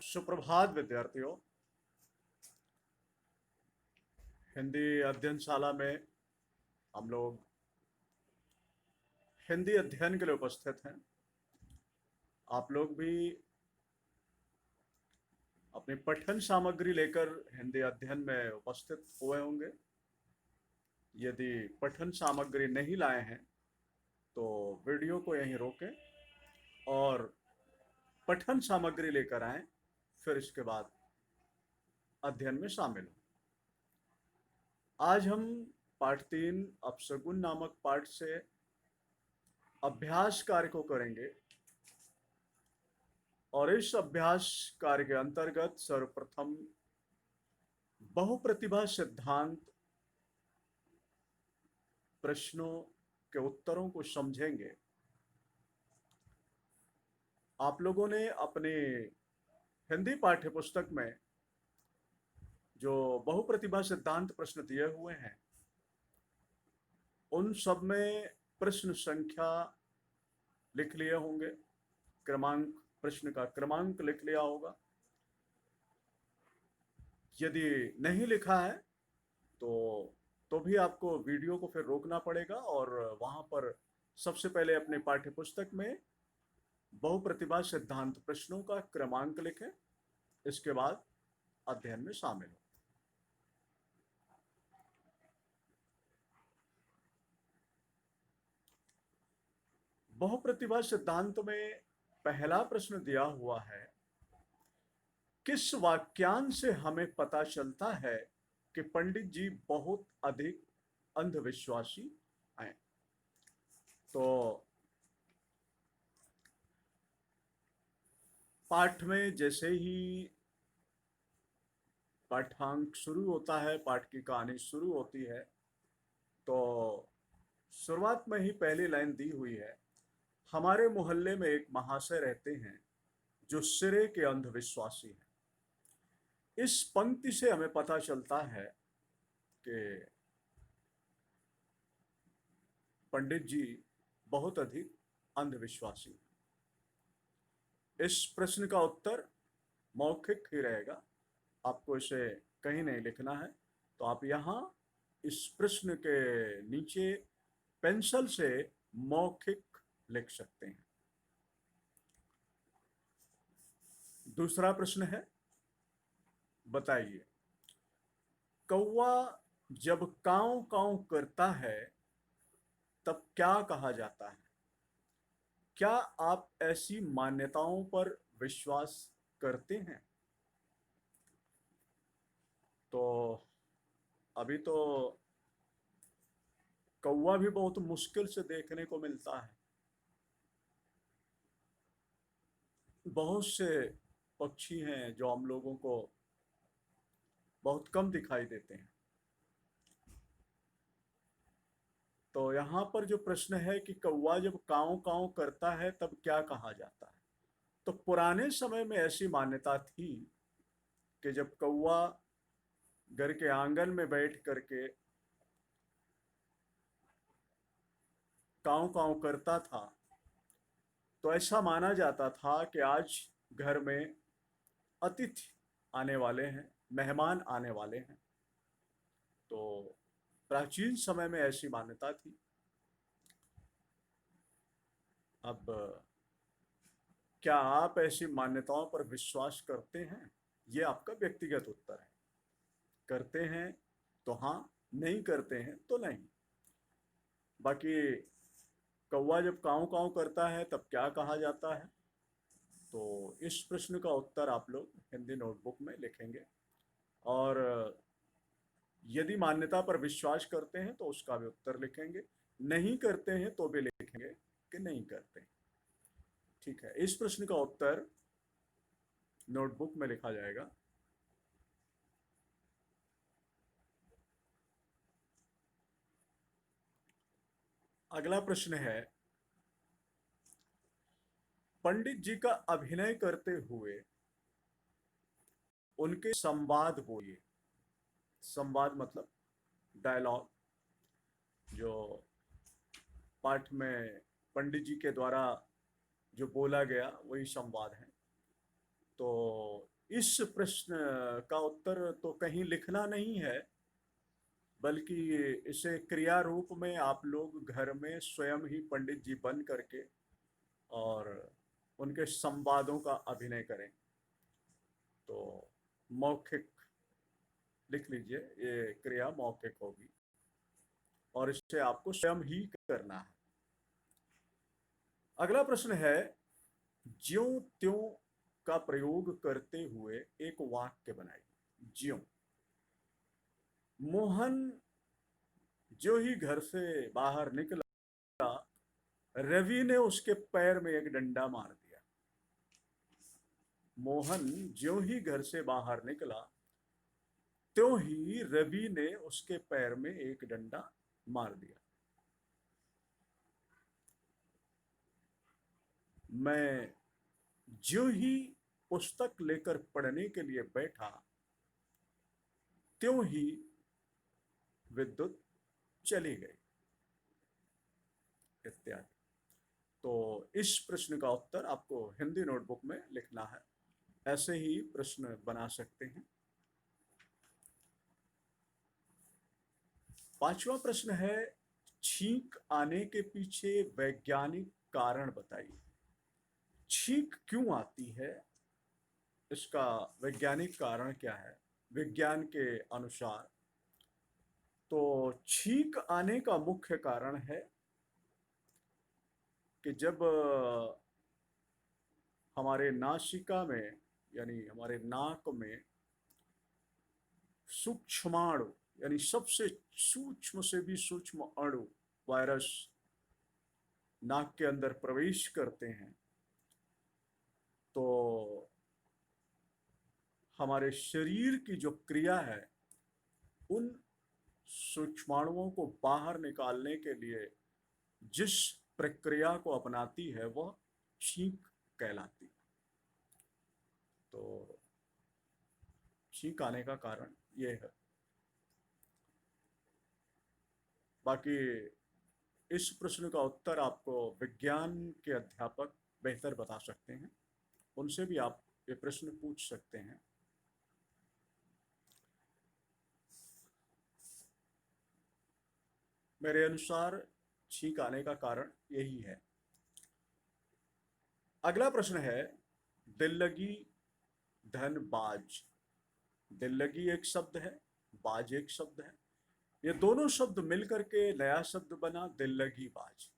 सुप्रभात विद्यार्थियों। हिंदी अध्ययनशाला में हम लोग हिंदी अध्ययन के लिए उपस्थित हैं। आप लोग भी अपनी पठन सामग्री लेकर हिंदी अध्ययन में उपस्थित हुए होंगे। यदि पठन सामग्री नहीं लाए हैं तो वीडियो को यहीं रोकें और पठन सामग्री लेकर आएं, फिर इसके बाद अध्ययन में शामिल हों। आज हम पाठ 3 अपशगुन नामक पाठ से अभ्यास कार्य को करेंगे और इस अभ्यास कार्य के अंतर्गत सर्वप्रथम बहुप्रतिभा सिद्धांत प्रश्नों के उत्तरों को समझेंगे। आप लोगों ने अपने हिंदी पाठ्य पुस्तक में जो बहुप्रतिभा सिद्धांत प्रश्न दिए हुए हैं उन सब में प्रश्न संख्या लिख लिए होंगे, क्रमांक, प्रश्न का क्रमांक लिख लिया होगा। यदि नहीं लिखा है तो भी आपको वीडियो को फिर रोकना पड़ेगा और वहां पर सबसे पहले अपने पाठ्य पुस्तक में बहुप्रतिभा सिद्धांत प्रश्नों का क्रमांक लिखें, इसके बाद अध्ययन में शामिल हो। बहुप्रतिभा सिद्धांत में पहला प्रश्न दिया हुआ है, किस वाक्यांश से हमें पता चलता है कि पंडित जी बहुत अधिक अंधविश्वासी हैं? तो पाठ में जैसे ही पाठांक शुरू होता है, पाठ की कहानी शुरू होती है, तो शुरुआत में ही पहली लाइन दी हुई है, हमारे मोहल्ले में एक महाशय रहते हैं जो सिरे के अंधविश्वासी हैं। इस पंक्ति से हमें पता चलता है कि पंडित जी बहुत अधिक अंधविश्वासी हैं। इस प्रश्न का उत्तर मौखिक ही रहेगा, आपको इसे कहीं नहीं लिखना है। तो आप यहाँ इस प्रश्न के नीचे पेंसिल से मौखिक लिख सकते हैं। दूसरा प्रश्न है, बताइए कौवा जब कांव कांव करता है तब क्या कहा जाता है? क्या आप ऐसी मान्यताओं पर विश्वास करते हैं? तो अभी तो कौवा भी बहुत मुश्किल से देखने को मिलता है। बहुत से पक्षी हैं जो हम लोगों को बहुत कम दिखाई देते हैं। तो यहाँ पर जो प्रश्न है कि कौवा जब कांव कांव करता है तब क्या कहा जाता है, तो पुराने समय में ऐसी मान्यता थी कि जब कौवा घर के आंगन में बैठ करके कांव कांव करता था तो ऐसा माना जाता था कि आज घर में अतिथि आने वाले हैं, मेहमान आने वाले हैं। तो प्राचीन समय में ऐसी मान्यता थी। अब क्या आप ऐसी मान्यताओं पर विश्वास करते हैं? ये आपका व्यक्तिगत उत्तर है। करते हैं तो हाँ, नहीं करते हैं तो नहीं। बाकी कौवा जब कांव कांव करता है तब क्या कहा जाता है, तो इस प्रश्न का उत्तर आप लोग हिंदी नोटबुक में लिखेंगे और यदि मान्यता पर विश्वास करते हैं तो उसका भी उत्तर लिखेंगे, नहीं करते हैं तो भी लिखेंगे कि नहीं करते। ठीक है, इस प्रश्न का उत्तर नोटबुक में लिखा जाएगा। अगला प्रश्न है, पंडित जी का अभिनय करते हुए उनके संवाद बोलिए। संवाद मतलब डायलॉग, जो पाठ में पंडित जी के द्वारा जो बोला गया वही संवाद है। तो इस प्रश्न का उत्तर तो कहीं लिखना नहीं है, बल्कि इसे क्रिया रूप में आप लोग घर में स्वयं ही पंडित जी बन करके और उनके संवादों का अभिनय करें। तो मौखिक लिख लीजिए, ये क्रिया मौखिक होगी और इसे आपको स्वयं ही करना है। अगला प्रश्न है, ज्यों त्यों का प्रयोग करते हुए एक वाक्य बनाइए। ज्यों, मोहन जो ही घर से बाहर निकला, रवि ने उसके पैर में एक डंडा मार दिया। मोहन जो ही घर से बाहर निकला, त्यों ही रवि ने उसके पैर में एक डंडा मार दिया। मैं जो ही पुस्तक लेकर पढ़ने के लिए बैठा, त्यों ही विद्युत चली गई, इत्यादि। तो इस प्रश्न का उत्तर आपको हिंदी नोटबुक में लिखना है। ऐसे ही प्रश्न बना सकते हैं। पांचवा प्रश्न है, छींक आने के पीछे वैज्ञानिक कारण बताइए। छींक क्यों आती है, इसका वैज्ञानिक कारण क्या है विज्ञान के अनुसार? तो छींक आने का मुख्य कारण है कि जब हमारे नासिका में यानी हमारे नाक में सूक्ष्माणु यानी सबसे सूक्ष्म से भी सूक्ष्म अणु वायरस नाक के अंदर प्रवेश करते हैं, तो हमारे शरीर की जो क्रिया है उन सूक्ष्माणुओं को बाहर निकालने के लिए जिस प्रक्रिया को अपनाती है वह छींक कहलाती है। तो छींक आने का कारण ये है। बाकी इस प्रश्न का उत्तर आपको विज्ञान के अध्यापक बेहतर बता सकते हैं, उनसे भी आप ये प्रश्न पूछ सकते हैं। मेरे अनुसार छींक आने का कारण यही है। अगला प्रश्न है, दिल्लगी धनबाज। दिल्लगी एक शब्द है, बाज एक शब्द है, ये दोनों शब्द मिलकर के नया शब्द बना दिल्लगी बाज।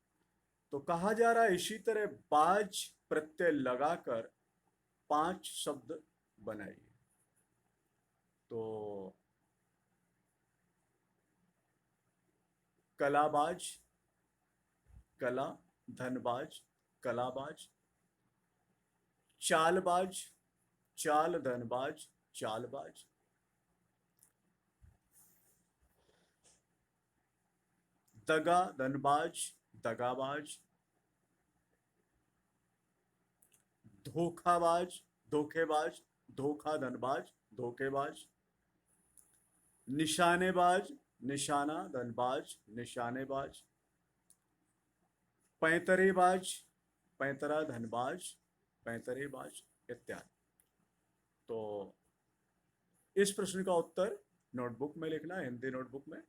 तो कहा जा रहा है इसी तरह बाज प्रत्यय लगाकर 5 शब्द बनाइए। तो कलाबाज, कला, धनबाज, कलाबाज, चालबाज, चाल धनबाज, चालबाज, दगा धनबाज, दगाबाज, धोखाबाज, धोखेबाज, धोखा धनबाज, धोखेबाज, निशानेबाज, निशाना धनबाज, निशानेबाज, पैंतरेबाज, पैंतरा धनबाज, पैंतरेबाज, इत्यादि। तो इस प्रश्न का उत्तर नोटबुक में लिखना है, हिंदी नोटबुक में,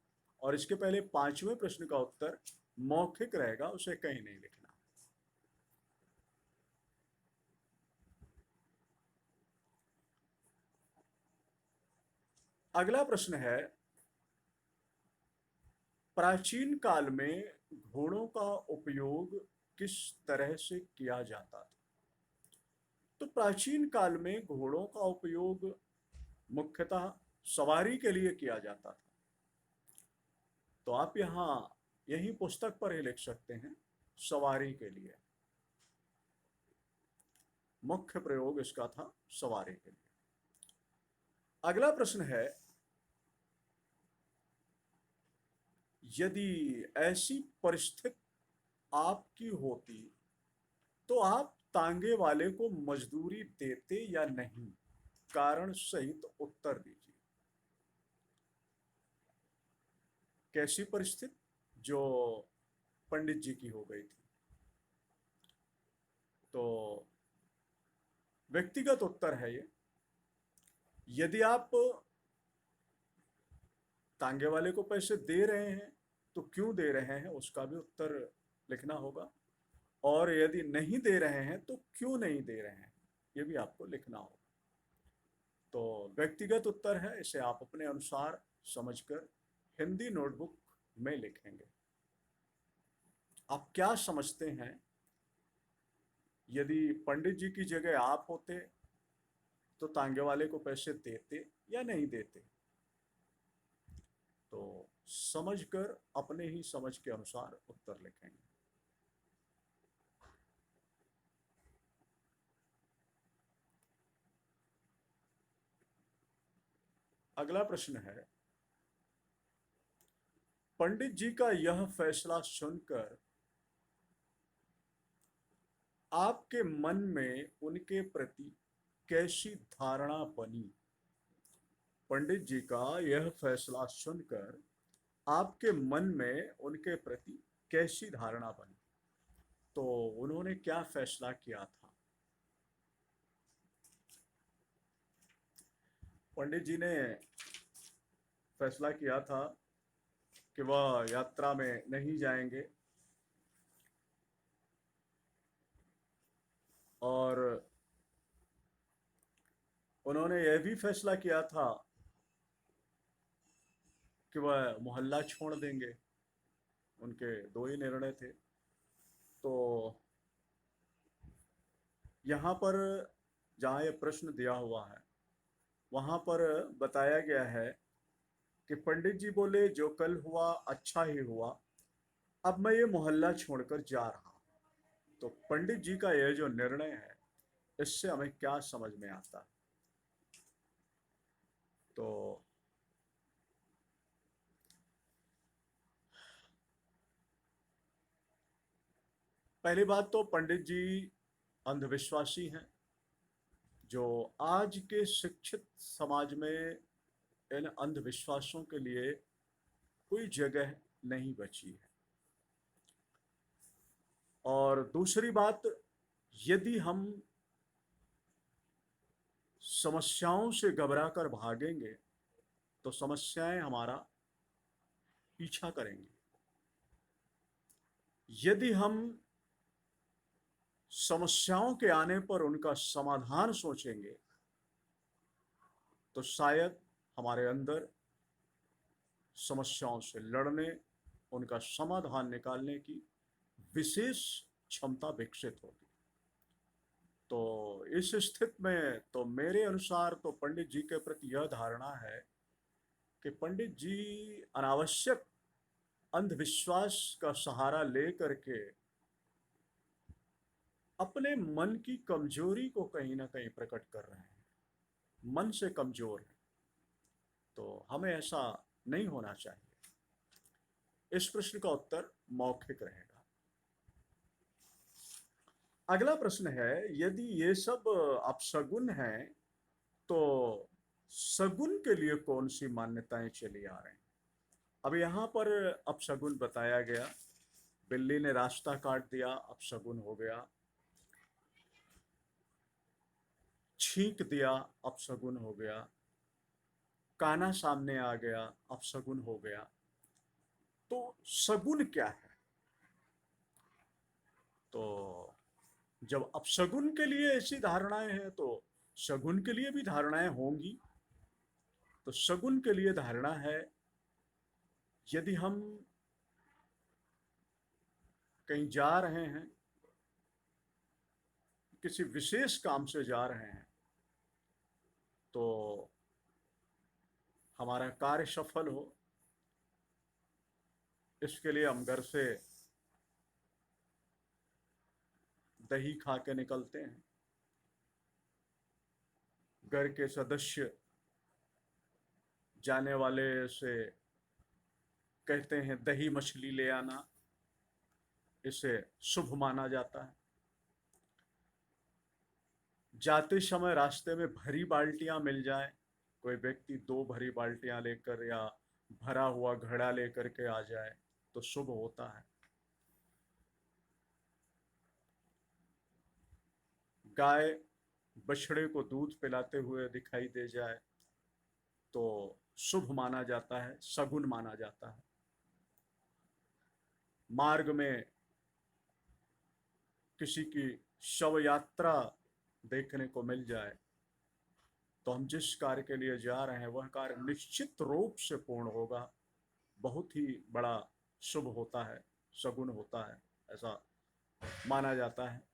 और इसके पहले 5वें प्रश्न का उत्तर मौखिक रहेगा, उसे कहीं नहीं लिखना। अगला प्रश्न है, प्राचीन काल में घोड़ों का उपयोग किस तरह से किया जाता था? तो प्राचीन काल में घोड़ों का उपयोग मुख्यतः सवारी के लिए किया जाता था। तो आप यहाँ यही पुस्तक पर ही लिख सकते हैं, सवारी के लिए। मुख्य प्रयोग इसका था सवारी के लिए। अगला प्रश्न है, यदि ऐसी परिस्थिति आपकी होती तो आप तांगे वाले को मजदूरी देते या नहीं? कारण सहित उत्तर दीजिए। कैसी परिस्थिति? जो पंडित जी की हो गई थी। तो व्यक्तिगत उत्तर है ये। यदि आप तांगे वाले को पैसे दे रहे हैं तो क्यों दे रहे हैं उसका भी उत्तर लिखना होगा, और यदि नहीं दे रहे हैं तो क्यों नहीं दे रहे हैं ये भी आपको लिखना होगा। तो व्यक्तिगत उत्तर है, इसे आप अपने अनुसार समझकर हिंदी नोटबुक में लिखेंगे। आप क्या समझते हैं, यदि पंडित जी की जगह आप होते तो तांगे वाले को पैसे देते या नहीं देते? तो समझकर अपने ही समझ के अनुसार उत्तर लिखेंगे। अगला प्रश्न है, पंडित जी का यह फैसला सुनकर आपके मन में उनके प्रति कैसी धारणा बनी? पंडित जी का यह फैसला सुनकर आपके मन में उनके प्रति कैसी धारणा बनी? तो उन्होंने क्या फैसला किया था? पंडित जी ने फैसला किया था कि वह यात्रा में नहीं जाएंगे, और उन्होंने यह भी फैसला किया था कि वह मोहल्ला छोड़ देंगे। उनके दो ही निर्णय थे। तो यहाँ पर जहाँ ये प्रश्न दिया हुआ है वहाँ पर बताया गया है कि पंडित जी बोले जो कल हुआ अच्छा ही हुआ, अब मैं ये मोहल्ला छोड़कर जा रहा हूँ। तो पंडित जी का यह जो निर्णय है इससे हमें क्या समझ में आता है? तो पहली बात तो पंडित जी अंधविश्वासी हैं, जो आज के शिक्षित समाज में इन अंधविश्वासों के लिए कोई जगह नहीं बची है। और दूसरी बात, यदि हम समस्याओं से घबराकर भागेंगे तो समस्याएं हमारा पीछा करेंगी। यदि हम समस्याओं के आने पर उनका समाधान सोचेंगे तो शायद हमारे अंदर समस्याओं से लड़ने, उनका समाधान निकालने की विशेष क्षमता विकसित होगी। तो इस स्थिति में तो मेरे अनुसार तो पंडित जी के प्रति यह धारणा है कि पंडित जी अनावश्यक अंधविश्वास का सहारा लेकर के अपने मन की कमजोरी को कहीं ना कहीं प्रकट कर रहे हैं, मन से कमजोर है। तो हमें ऐसा नहीं होना चाहिए। इस प्रश्न का उत्तर मौखिक रहेगा। अगला प्रश्न है, यदि ये सब अपशगुन है तो सगुन के लिए कौन सी मान्यताएं चली आ रही हैं? अब यहाँ पर अपशगुन बताया गया, बिल्ली ने रास्ता काट दिया अपशगुन हो गया, छींक दिया अपशगुन हो गया, काना सामने आ गया अपशगुन हो गया। तो सगुन क्या है? तो जब अपशगुन के लिए ऐसी धारणाएं हैं तो शगुन के लिए भी धारणाएं होंगी। तो शगुन के लिए धारणा है, यदि हम कहीं जा रहे हैं, किसी विशेष काम से जा रहे हैं, तो हमारा कार्य सफल हो इसके लिए हम घर से दही खा के निकलते हैं। घर के सदस्य जाने वाले से कहते हैं दही मछली ले आना, इसे शुभ माना जाता है। जाते समय रास्ते में भरी बाल्टियां मिल जाए, कोई व्यक्ति दो भरी बाल्टियां लेकर या भरा हुआ घड़ा लेकर के आ जाए तो शुभ होता है। गाय बछड़े को दूध पिलाते हुए दिखाई दे जाए तो शुभ माना जाता है, सगुन माना जाता है। मार्ग में किसी की शव यात्रा देखने को मिल जाए तो हम जिस कार्य के लिए जा रहे हैं वह कार्य निश्चित रूप से पूर्ण होगा, बहुत ही बड़ा शुभ होता है, सगुन होता है, ऐसा माना जाता है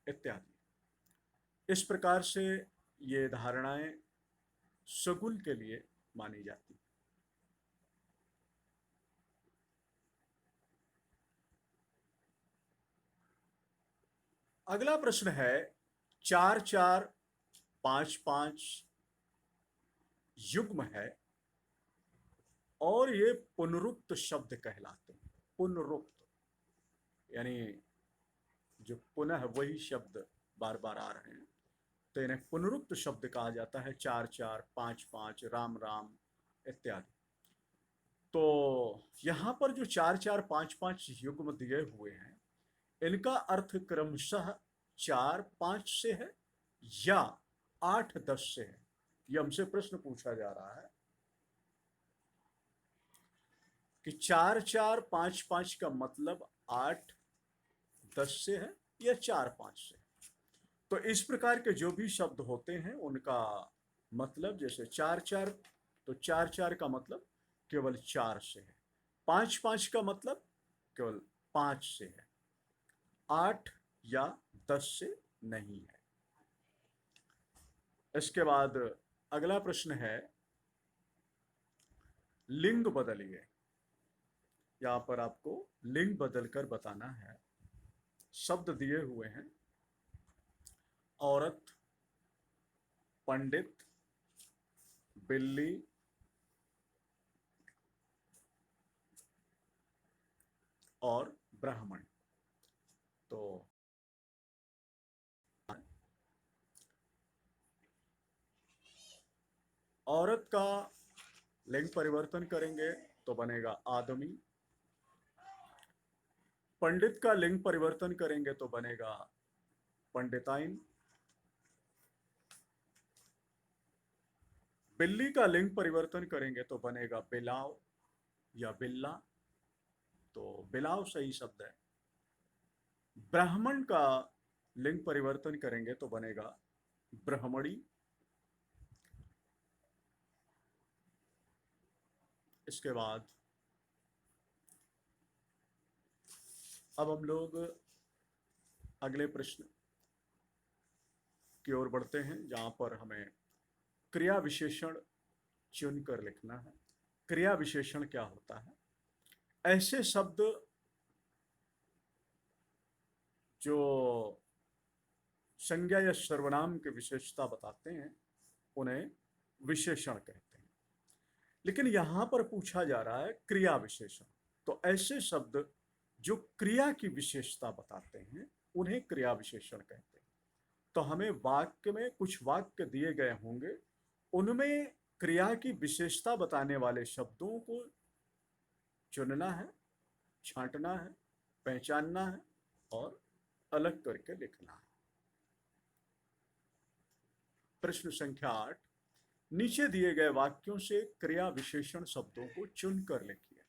इत्यादि। इस प्रकार से ये धारणाएं सगुन के लिए मानी जाती। अगला प्रश्न है, 4 4 5 5 युग्म है और ये पुनरुक्त शब्द कहलाते हैं। पुनरुक्त यानी जो पुनः वही शब्द बार बार आ रहे हैं, तो इन्हें पुनरुक्त शब्द कहा जाता है। 4 4 5 5 राम राम इत्यादि। तो यहां पर जो 4 4 5 5 युग्म दिए हुए हैं, इनका अर्थ क्रमशः 4 5 से है या 8 10 से है, ये हमसे प्रश्न पूछा जा रहा है कि 4 4 5 5 का मतलब 8 10 से है या 4 5 से। तो इस प्रकार के जो भी शब्द होते हैं उनका मतलब, जैसे 4 4, तो 4 4 का मतलब केवल 4 से है। 5 5 का मतलब केवल 5 से है, 8 या 10 से नहीं है। इसके बाद अगला प्रश्न है, लिंग बदलिए। यहां पर आपको लिंग बदलकर बताना है। शब्द दिए हुए हैं, औरत, पंडित, बिल्ली, और ब्राह्मण। तो औरत का लिंग परिवर्तन करेंगे तो बनेगा आदमी। पंडित का लिंग परिवर्तन करेंगे तो बनेगा पंडिताइन। बिल्ली का लिंग परिवर्तन करेंगे तो बनेगा बिलाव या बिल्ला, तो बिलाव सही शब्द है। ब्राह्मण का लिंग परिवर्तन करेंगे तो बनेगा ब्रह्मणी। इसके बाद अब हम लोग अगले प्रश्न की ओर बढ़ते हैं, जहां पर हमें क्रिया विशेषण चुनकर लिखना है। क्रिया विशेषण क्या होता है? ऐसे शब्द जो संज्ञा या सर्वनाम की विशेषता बताते हैं उन्हें विशेषण कहते हैं। लेकिन यहां पर पूछा जा रहा है क्रिया विशेषण। तो ऐसे शब्द जो क्रिया की विशेषता बताते हैं उन्हें क्रिया विशेषण कहते हैं। तो हमें वाक्य में कुछ वाक्य दिए गए होंगे, उनमें क्रिया की विशेषता बताने वाले शब्दों को चुनना है, छांटना है, पहचानना है और अलग करके लिखना है। प्रश्न संख्या 8, नीचे दिए गए वाक्यों से क्रिया विशेषण शब्दों को चुनकर लिखिए।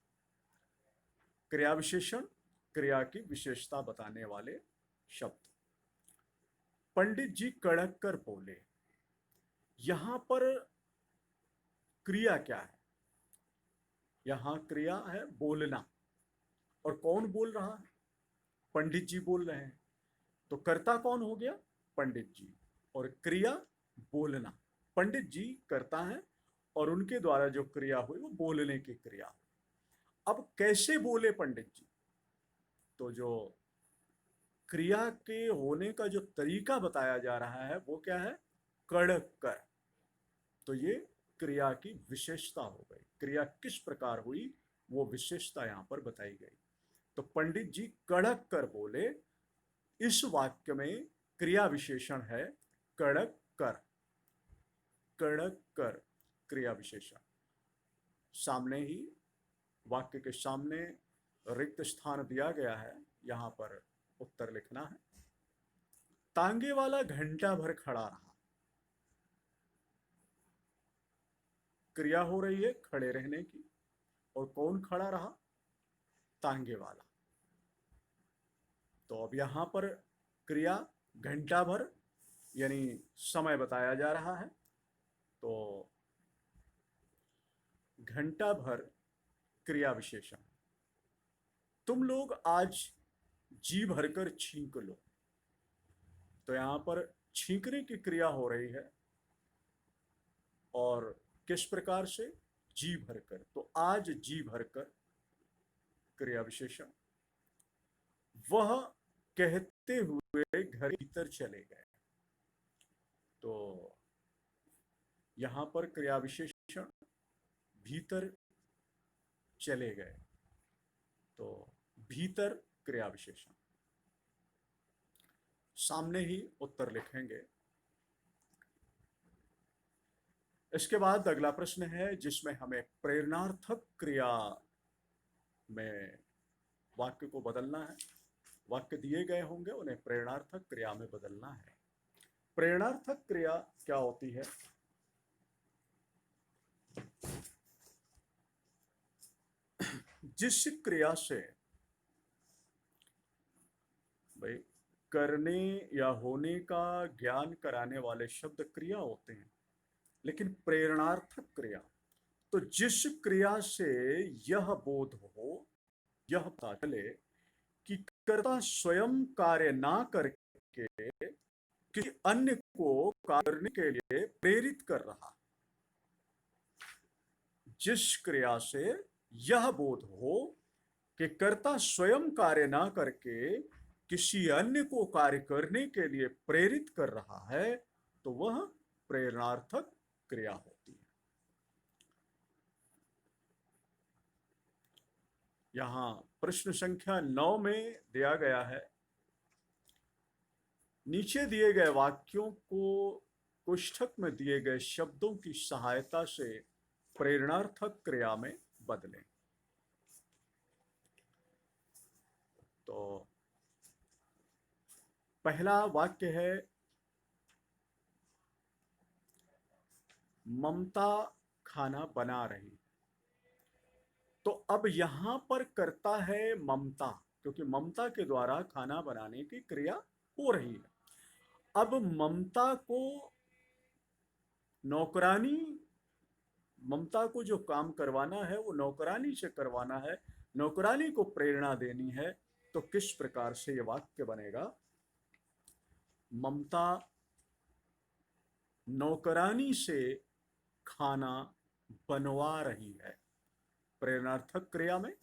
क्रिया विशेषण क्रिया की विशेषता बताने वाले शब्द। पंडित जी कड़क कर बोले। यहां पर क्रिया क्या है? यहां क्रिया है बोलना। और कौन बोल रहा है? पंडित जी बोल रहे हैं। तो कर्ता कौन हो गया? पंडित जी। और क्रिया बोलना। पंडित जी करता है और उनके द्वारा जो क्रिया हुई वो बोलने की क्रिया हुई। अब कैसे बोले पंडित जी? तो जो क्रिया के होने का जो तरीका बताया जा रहा है वो क्या है? कड़क कर। तो ये क्रिया की विशेषता हो गई। क्रिया किस प्रकार हुई वो विशेषता यहां पर बताई गई। तो पंडित जी कड़क कर बोले, इस वाक्य में क्रिया विशेषण है कड़क कर। कड़क कर क्रिया विशेषण। सामने ही वाक्य के सामने रिक्त स्थान दिया गया है, यहां पर उत्तर लिखना है। तांगे वाला घंटा भर खड़ा रहा। क्रिया हो रही है खड़े रहने की, और कौन खड़ा रहा? तांगे वाला। तो अब यहां पर क्रिया घंटा भर यानी समय बताया जा रहा है। तो घंटा भर क्रिया विशेषण। तुम लोग आज जी भरकर छींक लो। तो यहां पर छींकने की क्रिया हो रही है, और किस प्रकार से? जी भरकर। तो आज जी भरकर क्रिया विशेषण। वह कहते हुए घर भीतर चले गए। तो यहां पर क्रिया विशेषण भीतर चले गए। तो भीतर क्रिया विशेषण। सामने ही उत्तर लिखेंगे। इसके बाद अगला प्रश्न है जिसमें हमें प्रेरणार्थक क्रिया में वाक्य को बदलना है। वाक्य दिए गए होंगे, उन्हें प्रेरणार्थक क्रिया में बदलना है। प्रेरणार्थक क्रिया क्या होती है? जिस क्रिया से भाई करने या होने का ज्ञान कराने वाले शब्द क्रिया होते हैं, लेकिन प्रेरणार्थक क्रिया तो जिस क्रिया से यह बोध हो, यह पता चले कि कर्ता स्वयं कार्य ना करके किसी अन्य को कार्य करने के लिए प्रेरित कर रहा। जिस क्रिया से यह बोध हो कि कर्ता स्वयं कार्य ना करके किसी अन्य को कार्य करने के लिए प्रेरित कर रहा है, तो वह प्रेरणार्थक क्रिया होती है। यहां प्रश्न संख्या 9 में दिया गया है, नीचे दिए गए वाक्यों को कोष्ठक में दिए गए शब्दों की सहायता से प्रेरणार्थक क्रिया में बदलें। तो पहला वाक्य है, ममता खाना बना रही। तो अब यहां पर करता है ममता, क्योंकि ममता के द्वारा खाना बनाने की क्रिया हो रही है। अब ममता को नौकरानी, ममता को जो काम करवाना है वो नौकरानी से करवाना है, नौकरानी को प्रेरणा देनी है। तो किस प्रकार से ये वाक्य बनेगा? ममता नौकरानी से खाना बनवा रही है। प्रेरणार्थक क्रिया में,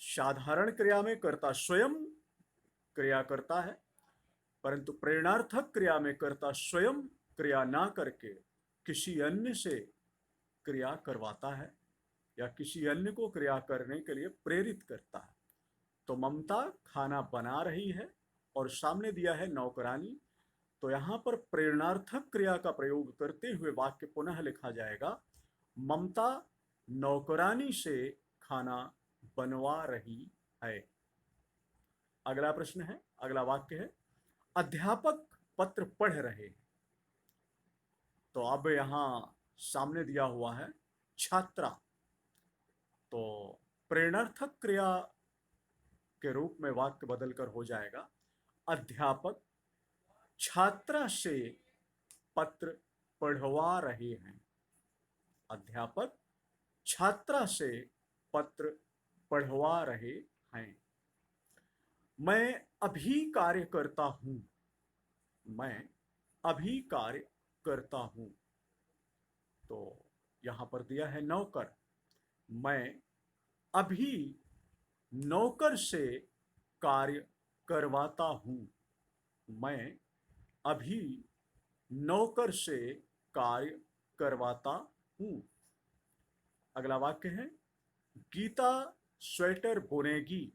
साधारण क्रिया में कर्ता स्वयं क्रिया करता है, परंतु प्रेरणार्थक क्रिया में कर्ता स्वयं क्रिया ना करके किसी अन्य से क्रिया करवाता है या किसी अन्य को क्रिया करने के लिए प्रेरित करता है। तो ममता खाना बना रही है और सामने दिया है नौकरानी। तो यहां पर प्रेरणार्थक क्रिया का प्रयोग करते हुए वाक्य पुनः लिखा जाएगा, ममता नौकरानी से खाना बनवा रही है। अगला प्रश्न है, अगला वाक्य है, अध्यापक पत्र पढ़ रहे हैं। तो अब यहां सामने दिया हुआ है छात्रा। तो प्रेरणार्थक क्रिया के रूप में वाक्य बदलकर हो जाएगा, अध्यापक छात्रा से पत्र पढ़वा रहे हैं। अध्यापक छात्रा से पत्र पढ़वा रहे हैं। मैं अभी कार्य करता हूं। मैं अभी कार्य करता हूं। तो यहां पर दिया है नौकर। मैं अभी नौकर से कार्य करवाता हूं। मैं अभी नौकर से कार्य करवाता हूं। अगला वाक्य है, गीता स्वेटर बुनेगी।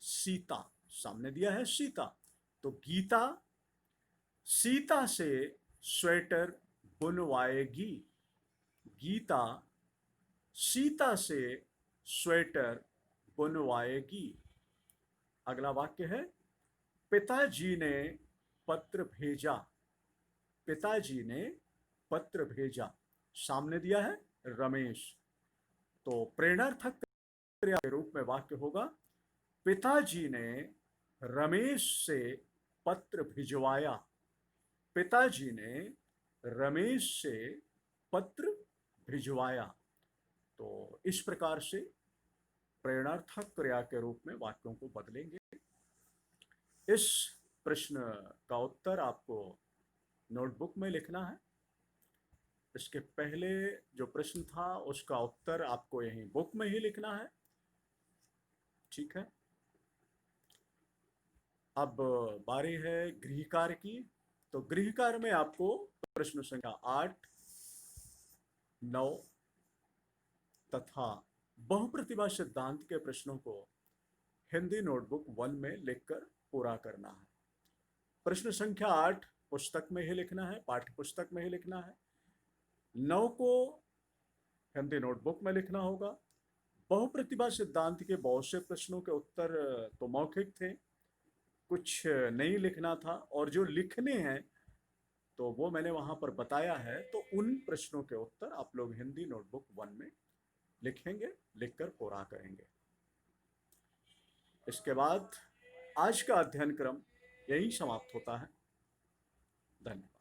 सीता, सामने दिया है सीता। तो गीता सीता से स्वेटर बुनवाएगी। गीता सीता से स्वेटर बुनवाएगी। अगला वाक्य है, पिताजी ने पत्र भेजा, पिताजी ने पत्र भेजा, सामने दिया है रमेश, तो प्रेरणार्थक क्रिया के रूप में वाक्य होगा पिताजी ने रमेश से पत्र भिजवाया, पिताजी ने रमेश से पत्र भिजवाया। तो इस प्रकार से प्रेरणार्थक क्रिया के रूप में वाक्यों को बदलेंगे। इस प्रश्न का उत्तर आपको नोटबुक में लिखना है। इसके पहले जो प्रश्न था उसका उत्तर आपको यहीं बुक में ही लिखना है। ठीक है, अब बारी है गृह कार्य की। तो गृह कार्य में आपको प्रश्न संख्या 8, 9 तथा बहुप्रतिभा सिद्धांत के प्रश्नों को हिंदी नोटबुक 1 में लिखकर पूरा करना है। प्रश्न संख्या 8 पुस्तक में ही लिखना है, पाठ्य पुस्तक में ही लिखना है। 9 को हिंदी नोटबुक में लिखना होगा। बहुप्रतिभा सिद्धांत के बहुत से प्रश्नों के उत्तर तो मौखिक थे, कुछ नहीं लिखना था, और जो लिखने हैं तो वो मैंने वहां पर बताया है। तो उन प्रश्नों के उत्तर आप लोग हिंदी नोटबुक 1 में लिखेंगे, लिखकर पूरा करेंगे। इसके बाद आज का अध्ययन क्रम यही समाप्त होता है। धन्यवाद।